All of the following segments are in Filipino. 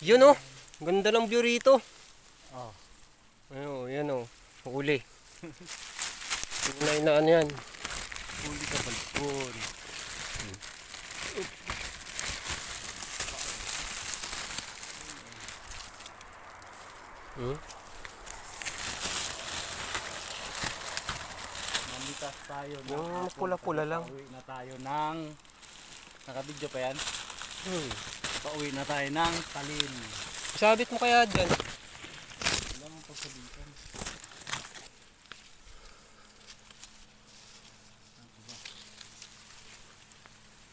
Yun oh. Ganda ng view rito. Oh. Ayun, yan oh. Huli. Tunay na ano yan. Huli ka balkon. Hmm? Namitas tayo. Yung pula-pula lang. Pauwi na tayo ng... Nakabidyo pa yan? Pauwi na tayo ng Talim. Sabit mo kaya dyan. Wala mong pagsabitan.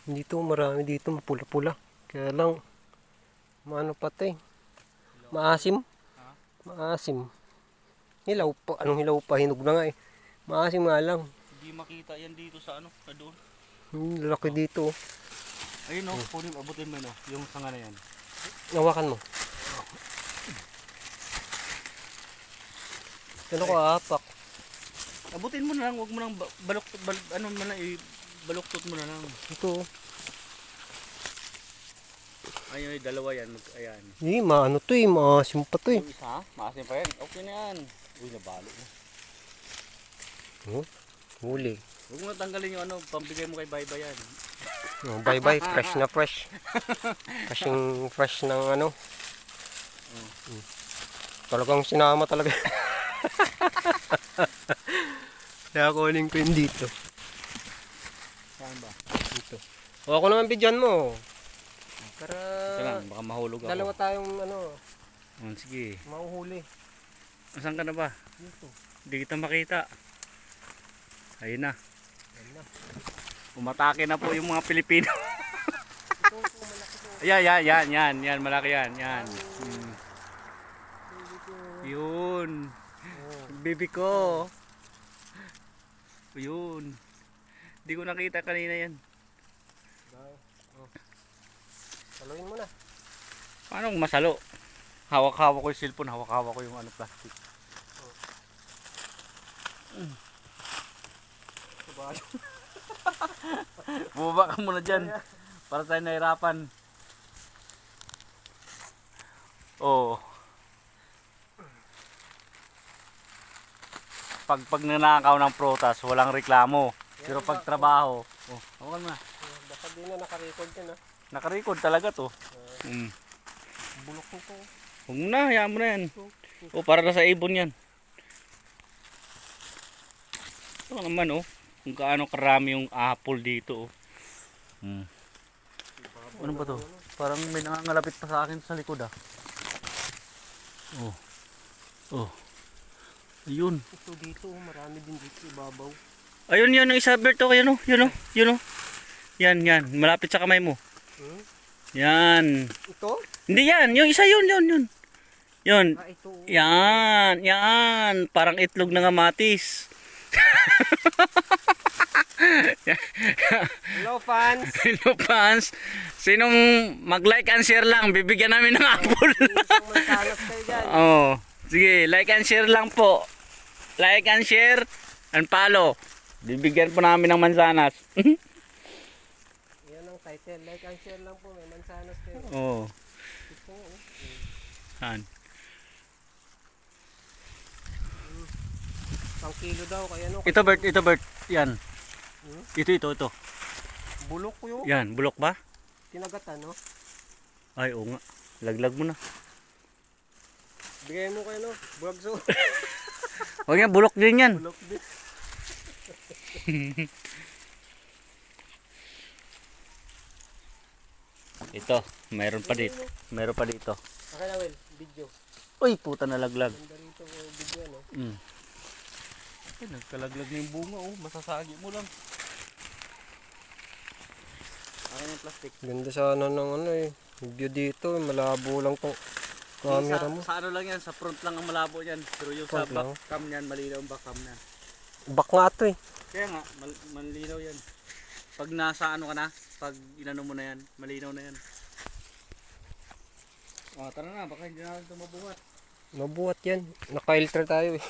Dito marami dito mapula-pula. Kaya lang maano patay. Maasim. Ha? Maasim. Hilaw pa. Anong hilaw pa? Hinog na nga eh. Maasim nga lang. Hindi makita yan dito sa ano, sa doon. Laki dito. Ayun oh, kunin, abutin mo no, yung sanga na yan. Nawakan mo. Ano ko apak? Abutin mo na lang, wag mo nang ano mo na baluktot mo na lang. Ito. Ayun, dalawa yan, ayan. Eh, maano to eh. Maasim pa to eh. Yung isa, maasin pa yan. Okay na yan. Uy, nabalo na. Huli. Huwag mo na tanggalin yung ano, pambigay mo kay Baybay yan. Oh, bye bye. Fresh na fresh. Kasing fresh ng ano. Talagang sinama talaga. Kaya kunin ko yun dito. Saan ba? Dito. O ako naman bidyan mo. Para Ito lang, baka mahulog ako. dalawa tayong ano, Sige. mahuhuli. Saan ka na ba? Dito. Hindi kita makita. Ayun na. Yan na. Umatake na po yung mga Pilipino. Ito, malaki to. Yan, malaki yan, yan. Yun. Oh. Baby ko. Yun. Hindi ko nakita kanina yan. Oh. Saluin mo na. Paano kung masalo? Hawak-hawak ko yung cellphone, hawak-hawak ko yung ano, plastic. Bumaba ka muna dyan. Para tayo nahirapan. Oo. Pag nanakaw ng prutas, walang reklamo. Pero pag trabaho, hawakan mo na. Baka di na naka-record yan ha. Naka-record talaga to. Bulok ko to. Huwag mo na, hayaan mo na yan. Para na sa ibon yan. Ito naman kung gaano karami yung apple dito Ano ba to? Parang may nangangalapit pa sa akin sa likod Ayun. Ito dito, marami din dito ibabaw. Ayun yan, ang isa Berto, yun Yan, malapit sa kamay mo. Yan. Ito? Hindi yan, yung isa yun. Yun. Ah, ito. Yan. Parang itlog ng kamatis. Hello fans! Hello fans. Sinong mag-like and share lang, bibigyan namin ng apple. Mansanas kayo dyan. Sige, like and share lang po. Like and share and follow. Bibigyan po namin ng mansanas. Yan ang title. Like and share lang po. May mansanas kayo. Ito, Saan? Pang kilo daw. Kaya no. Ito Bert. Yan. Ito. Bulok ko yun. Yan, bulok ba? Tinagatan, no? Ay, oo nga. Laglag mo na. Bigay mo kayo, no? Bulagso. Huwag yan, bulok din yan. Bulok din. Ito, mayroon pa dito. Okay na, Will. Video. Uy, puta nalaglag. Ganda rito video, no? Ay, nagkalaglag na yung bunga, masasagi mo lang. Ano yung plastic? Ganda sana ng ano eh. Video dito. Malabo lang tong camera mo. Sa ano lang yan, sa front lang ang malabo yan. Pero yung Front sa lang? back cam yan, malinaw ang back cam na. Bak nga to eh. Kaya nga, malinaw yan. Pag nasa ano ka na, pag inano mo na yan, malinaw na yan. Tara na, baka hindi natin ito mabuhat. Mabuhat yan. Naka-filter tayo eh.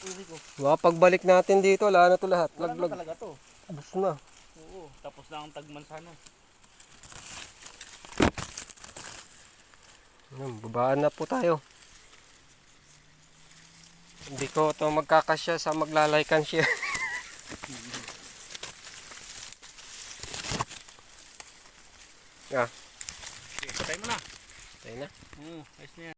Uli ko. Pagbalik natin dito, wala na to lahat. Wala na Laglag. talaga to. Ubus na. Oo, tapos na ang tagmansano. Babaan na po tayo. Hindi ko ito magkakasya sa magla-like and share. Okay, patay mo na. Tayo na. Ayos na yan.